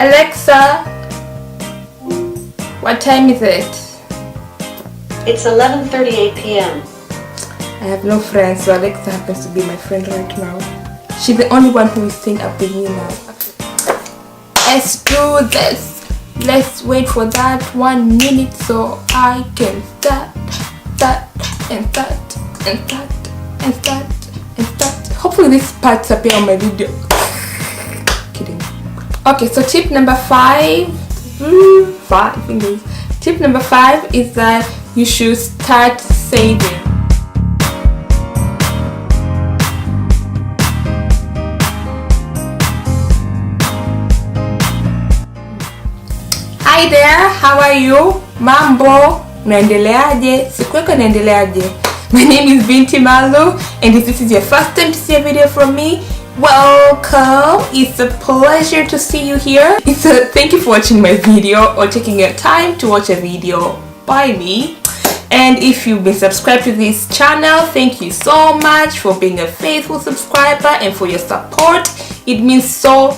Alexa, what time is it? It's 11:38 p.m. I have no friends, so Alexa happens to be my friend right now. She's the only one who is staying up with me now. Let's do this. Let's wait for that 1 minute so I can start. Hopefully this parts appear on my video. Kidding. Okay, so tip number 5. Tip number 5 is that you should start saving. Hi there, how are you? Mambo, unaendeleaje? Siku yako inaendeleaje? My name is Binti Malu, and if this is your first time to see a video from me, welcome. It's a pleasure to see you here. Thank you for watching my video or taking your time to watch a video by me. And if you've been subscribed to this channel, thank you so much for being a faithful subscriber and for your support. It means so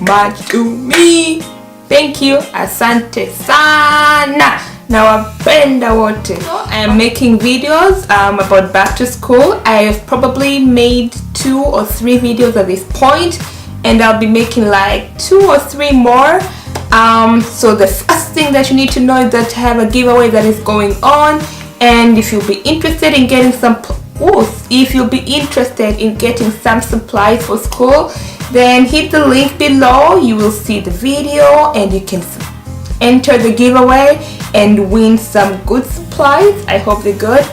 much to me. Thank you, asante sana. Nawapenda wote. I am making videos about back to school. I have probably made 2 or 3 videos at this point, and I'll be making like 2 or 3 more. So the first thing that you need to know is that I have a giveaway that is going on, and if you'll be interested in getting some supplies for school, then hit the link below. You will see the video and you can enter the giveaway and win some good supplies. I hope they're good.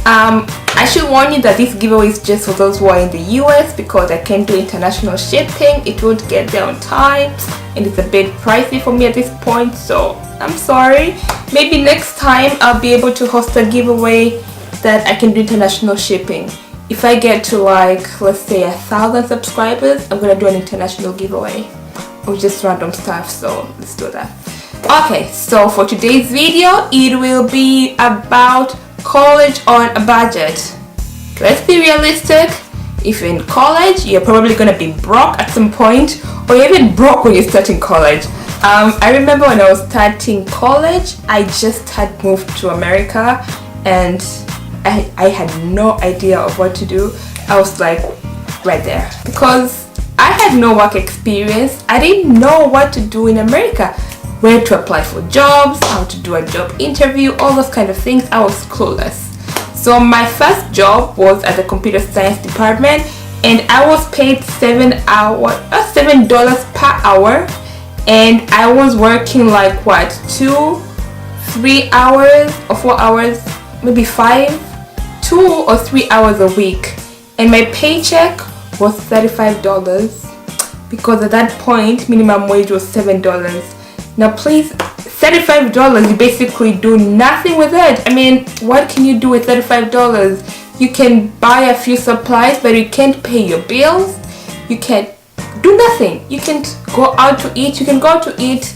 I should warn you that this giveaway is just for those who are in the US, because I can't do international shipping. It won't get there on time, and it's a bit pricey for me at this point, so I'm sorry. Maybe next time I'll be able to host a giveaway that I can do international shipping. If I get to like, let's say 1,000 subscribers, I'm gonna do an international giveaway of just random stuff, so let's do that. Okay, so for today's video, it will be about college on a budget. Let's be realistic. If you're in college, you're probably gonna be broke at some point, or you're even broke when you're starting college. I remember when I was starting college, I just had moved to America, and I had no idea of what to do. I was like right there because I had no work experience. I didn't know what to do in America, where to apply for jobs, how to do a job interview, all those kind of things. I was clueless. So my first job was at the computer science department, and I was paid $7 per hour, and I was working like what, 2, 3 hours or 4 hours, maybe 5, 2 or 3 hours a week, and my paycheck was $35 because at that point minimum wage was $7. Now please, $35, you basically do nothing with it. I mean, what can you do with $35? You can buy a few supplies, but you can't pay your bills. You can't do nothing. You can't go out to eat. You can go out to eat,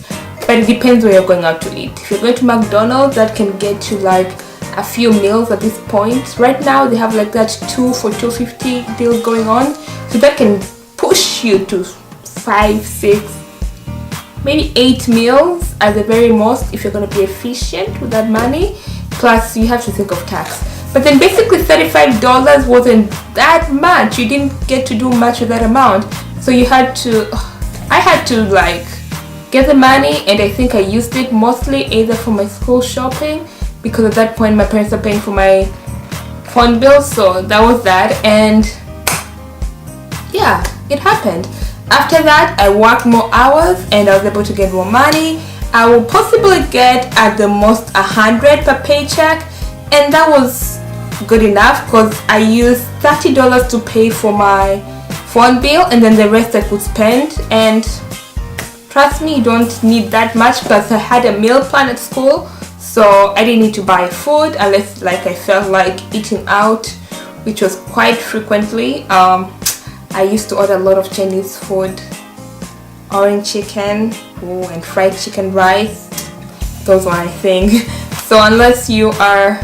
but it depends where you're going out to eat. If you're going to McDonald's, that can get you like a few meals at this point. Right now they have like that 2 for $2.50 deal going on, so that can push you to 5, 6, maybe 8 meals at the very most if you're going to be efficient with that money. Plus you have to think of tax. But then basically $35 wasn't that much. You didn't get to do much with that amount, so I had to like get the money, and I think I used it mostly either for my school shopping, because at that point my parents are paying for my phone bill. So that was that, and yeah, it happened. After that I worked more hours and I was able to get more money. I will possibly get at the most $100 per paycheck, and that was good enough because I used $30 to pay for my phone bill, and then the rest I could spend. And trust me, you don't need that much because I had a meal plan at school, so I didn't need to buy food unless like I felt like eating out, which was quite frequently. I used to order a lot of Chinese food, orange chicken, and fried chicken rice. Those were my thing. So unless you are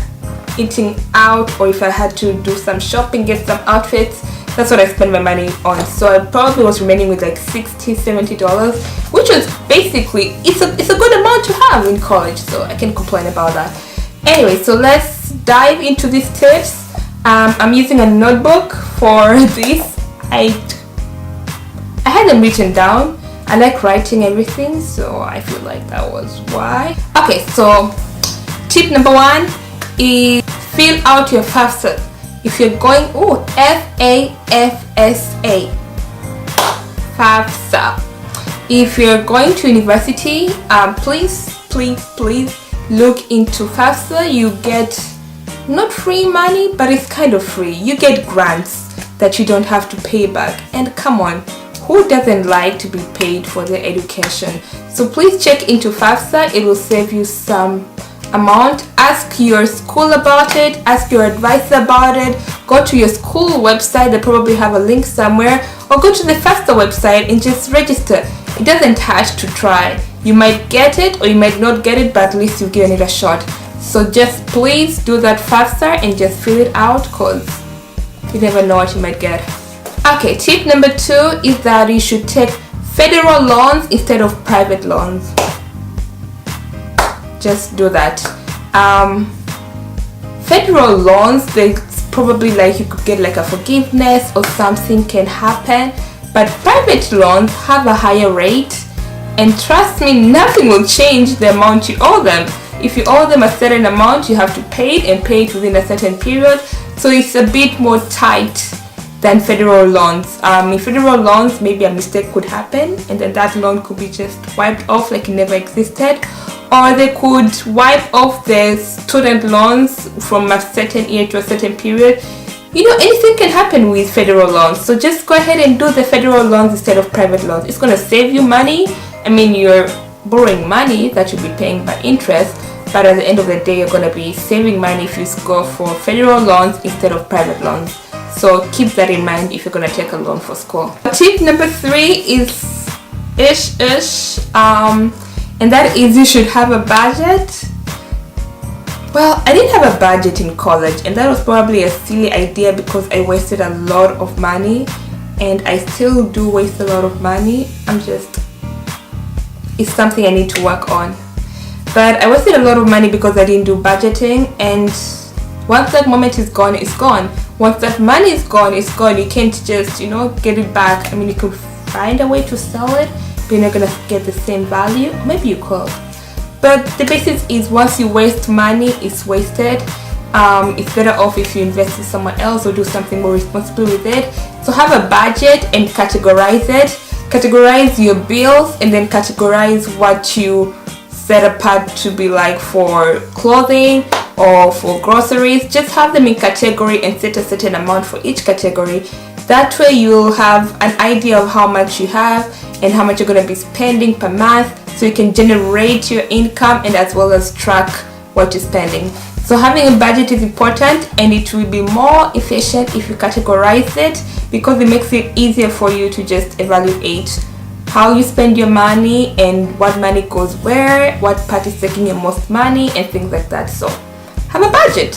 eating out, or if I had to do some shopping, get some outfits, That's what I spent my money on. So I probably was remaining with like $60-$70, which was basically, it's a good amount to have in college, so I can't complain about that. Anyway, so let's dive into these tips. I'm using a notebook for this. I had them written down. I like writing everything, so I feel like that was why. Okay, so tip number 1 is fill out your FAFSA. If you're going, FAFSA, FAFSA. If you're going to university, please look into FAFSA. You get not free money, but it's kind of free. You get grants that you don't have to pay back. And come on, who doesn't like to be paid for their education? So please check into FAFSA. It will save you some amount. Ask your school about it, ask your advisor about it. Go to your school website, they probably have a link somewhere, or go to the FAFSA website and just register. It doesn't hurt to try. You might get it or you might not get it, but at least you've given it a shot. So just please do that FAFSA and just fill it out, because you never know what you might get. Okay, tip number 2 is that you should take federal loans instead of private loans. Just do that. Federal loans, they probably like you could get like a forgiveness or something can happen, but private loans have a higher rate, and trust me, nothing will change the amount you owe them. If you owe them a certain amount, you have to pay it and pay it within a certain period, so it's a bit more tight than federal loans. In federal loans, maybe a mistake could happen and then that loan could be just wiped off like it never existed, or they could wipe off the student loans from a certain year to a certain period. You know, anything can happen with federal loans, so just go ahead and do the federal loans instead of private loans. It's going to save you money. I mean, you're borrowing money that you'll be paying by interest, but at the end of the day, you're going to be saving money if you go for federal loans instead of private loans. So keep that in mind if you're going to take a loan for school. Tip number 3 is and that is you should have a budget. Well, I didn't have a budget in college, and that was probably a silly idea because I wasted a lot of money, and I still do waste a lot of money. It's something I need to work on. But I wasted a lot of money because I didn't do budgeting, and once that moment is gone, it's gone. Once that money is gone, it's gone. You can't just, get it back. I mean, you could find a way to sell it, but you're not gonna get the same value. Maybe you could. But the basis is once you waste money, it's wasted. It's better off if you invest in someone else or do something more responsible with it. So have a budget and categorize it. Categorize your bills and then categorize what you set apart to be like for clothing or for groceries. Just have them in category and set a certain amount for each category. That way you'll have an idea of how much you have and how much you're going to be spending per month, so you can generate your income and as well as track what you're spending. So having a budget is important, and it will be more efficient if you categorize it, because it makes it easier for you to just evaluate how you spend your money and what money goes where, what part is taking your most money and things like that. So have a budget.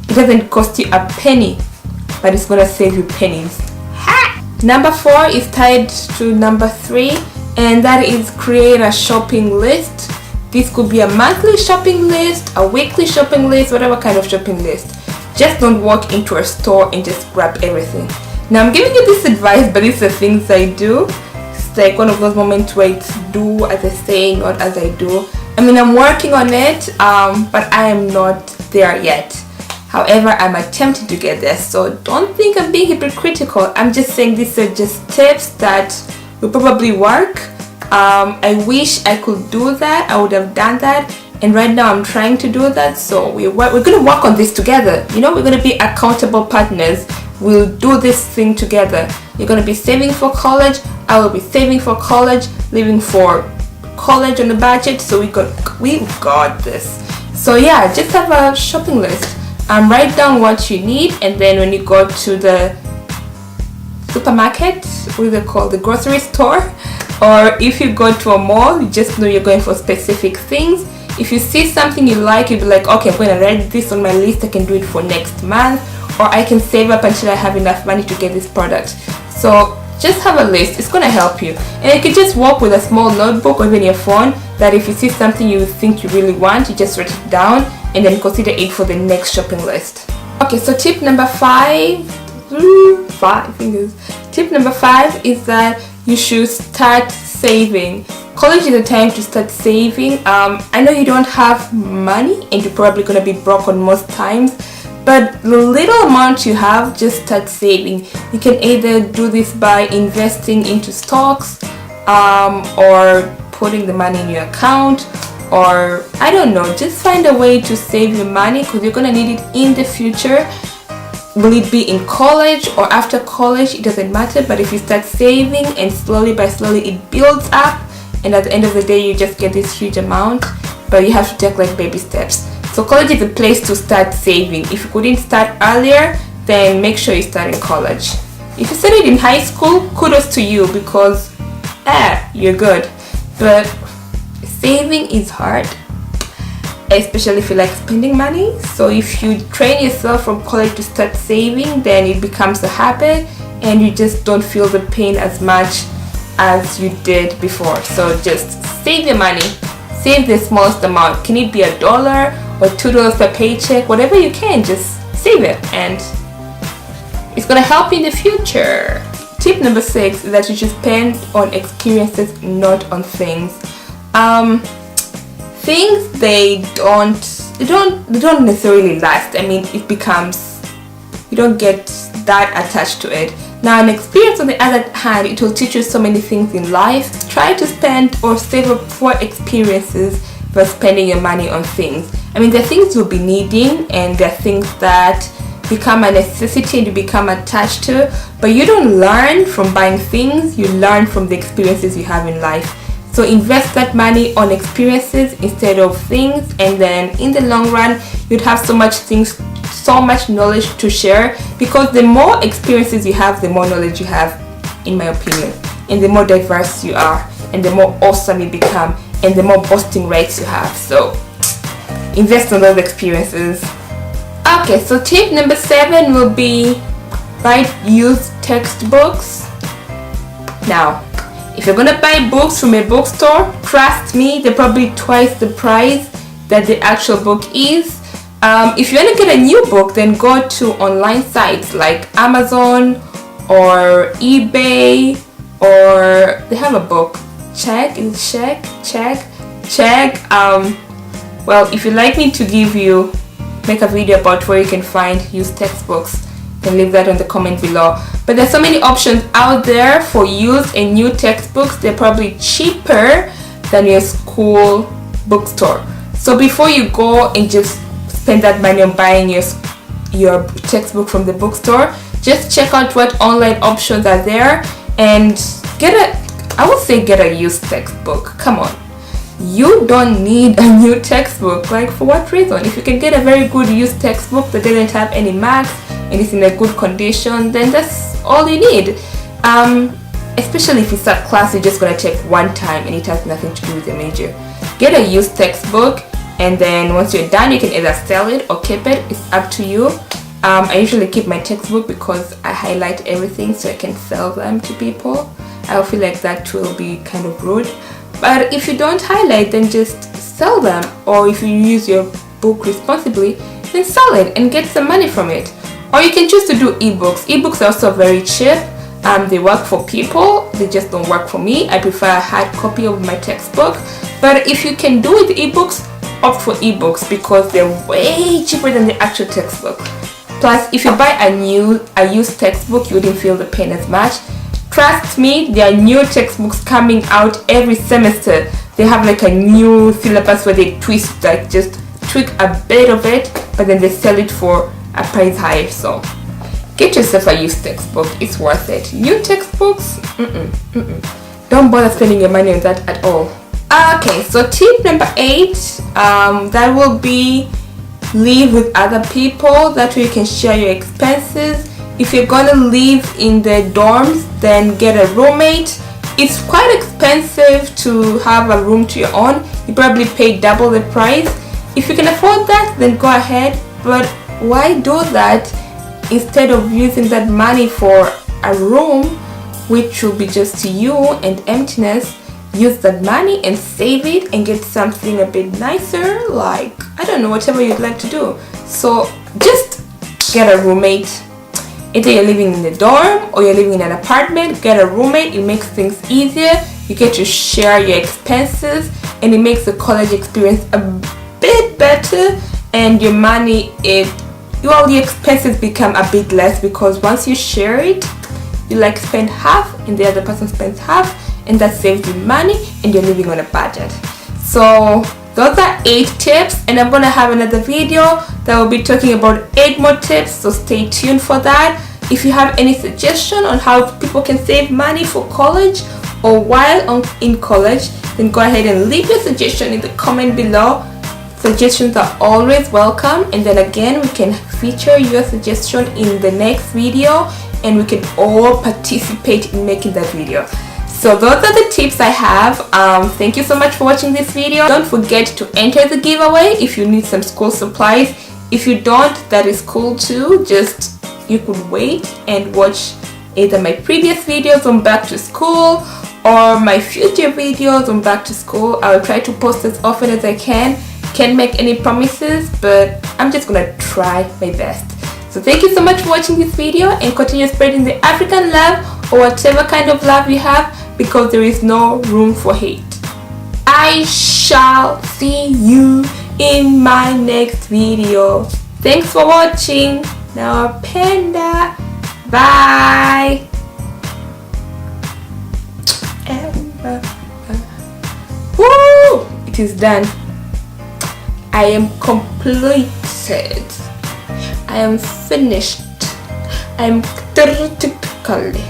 It doesn't cost you a penny, but it's gonna save you pennies. Ha! Number 4 is tied to number 3, and that is create a shopping list. This could be a monthly shopping list, a weekly shopping list, whatever kind of shopping list. Just don't walk into a store and just grab everything. Now I'm giving you this advice, but it's the things I do. It's like one of those moments where it's do as I say, not as I do. I mean, I'm working on it, but I am not there yet. However, I'm attempting to get there, so don't think I'm being hypocritical. I'm just saying these are just tips that will probably work. I wish I could do that. I would have done that, and right now I'm trying to do that. So we're going to work on this together. We're going to be accountable partners. We'll do this thing together. You're going to be saving for college. I will be saving for college, living for college on the budget. So we got this. So yeah, just have a shopping list. Write down what you need, and then when you go to the supermarket, what is it called, the grocery store, or if you go to a mall, you just know you're going for specific things. If you see something you like, you'll be like, okay, I'm going to write this on my list. I can do it for next month, or I can save up until I have enough money to get this product. So just have a list. It's gonna help you. And you can just work with a small notebook or even your phone, that if you see something you think you really want, you just write it down and then consider it for the next shopping list. Okay, so tip number 5, tip number 5 is that you should start saving. College is the time to start saving. I know you don't have money and you're probably gonna be broke on most times, but the little amount you have, just start saving. You can either do this by investing into stocks, or putting the money in your account, or I don't know, just find a way to save your money, because you're gonna need it in the future. Will it be in college or after college? It doesn't matter. But if you start saving and slowly by slowly it builds up, and at the end of the day you just get this huge amount, but you have to take like baby steps. So college is a place to start saving. If you couldn't start earlier, then make sure you start in college. If you studied in high school, kudos to you, because you're good. But saving is hard, especially if you like spending money. So if you train yourself from college to start saving, then it becomes a habit and you just don't feel the pain as much as you did before. So just save your money. Save the smallest amount. Can it be $1 or $2 per paycheck? Whatever you can, just save it, and it's gonna help you in the future. Tip number 6 is that you should spend on experiences, not on things. Things they don't necessarily last. I mean, it becomes, you don't get that attached to it. Now, an experience, on the other hand, it will teach you so many things in life. Try to spend or save up for experiences versus spending your money on things. I mean, there are things you'll be needing, and there are things that become a necessity and you become attached to, but you don't learn from buying things, you learn from the experiences you have in life. So invest that money on experiences instead of things, and then in the long run you'd have so much knowledge to share, because the more experiences you have, the more knowledge you have, in my opinion, and the more diverse you are, and the more awesome you become, and the more boasting rights you have. So invest on those experiences. Okay, so tip number 7 will be buy used textbooks. Now, if you're gonna buy books from a bookstore, trust me, they're probably twice the price that the actual book is. If you want to get a new book, then go to online sites like Amazon or eBay, or they have a book check. Well, if you'd like me to make a video about where you can find used textbooks, then leave that on the comment below. But there's so many options out there for used and new textbooks. They're probably cheaper than your school bookstore. So before you go and just spend that money on buying your textbook from the bookstore, just check out what online options are there and get a used textbook. Come on, you don't need a new textbook. Like, for what reason? If you can get a very good used textbook that doesn't have any marks and it's in a good condition, then that's all you need. Especially if it's a class you're just gonna take one time and it has nothing to do with your major. Get a used textbook, and then once you're done, you can either sell it or keep it. It's up to you. I usually keep my textbook because I highlight everything so I can sell them to people. I feel like that will be kind of rude. But if you don't highlight, then just sell them. Or if you use your book responsibly, then sell it and get some money from it. Or you can choose to do ebooks. Ebooks are also very cheap. They work for people, they just don't work for me. I prefer a hard copy of my textbook. But if you can do with ebooks, opt for ebooks because they're way cheaper than the actual textbook. Plus, if you buy a used textbook, you wouldn't feel the pain as much. Trust me, there are new textbooks coming out every semester. They have like a new syllabus where they just tweak a bit of it, but then they sell it for a price higher. So get yourself a used textbook, it's worth it. New textbooks, don't bother spending your money on that at all. Okay, so tip number 8, that will be live with other people. That way you can share your expenses. If you're gonna live in the dorms, then get a roommate. It's quite expensive to have a room to your own. You probably pay double the price. If you can afford that, then go ahead, but why do that instead of using that money for a room which will be just you and emptiness, use that money and save it and get something a bit nicer, like, I don't know, whatever you'd like to do. So just get a roommate. Either you're living in a dorm or you're living in an apartment, get a roommate. It makes things easier. You get to share your expenses and it makes the college experience a bit better, and your money, the expenses become a bit less, because once you share it, you like spend half and the other person spends half, and that saves you money and you're living on a budget. So those are 8 tips, and I'm gonna have another video that will be talking about 8 more tips, so stay tuned for that. If you have any suggestion on how people can save money for college or while in college, then go ahead and leave your suggestion in the comment below. Suggestions are always welcome, and then again we can feature your suggestion in the next video and we can all participate in making that video. So those are the tips I have. Thank you so much for watching this video. Don't forget to enter the giveaway if you need some school supplies. If you don't, that is cool too. Just you could wait and watch either my previous videos on back to school or my future videos on back to school. I'll try to post as often as I can. Can't make any promises, but I'm just gonna try my best. So thank you so much for watching this video, and continue spreading the African love or whatever kind of love you have, because there is no room for hate. I shall see you in my next video. Thanks for watching. Now panda. Bye. Woo! It is done. I am completed. I am finished. I am critically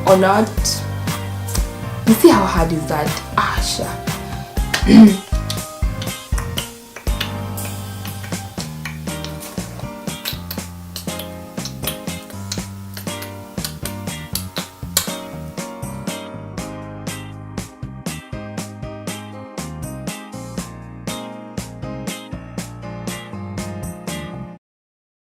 or not. You see how hard is that? Asha.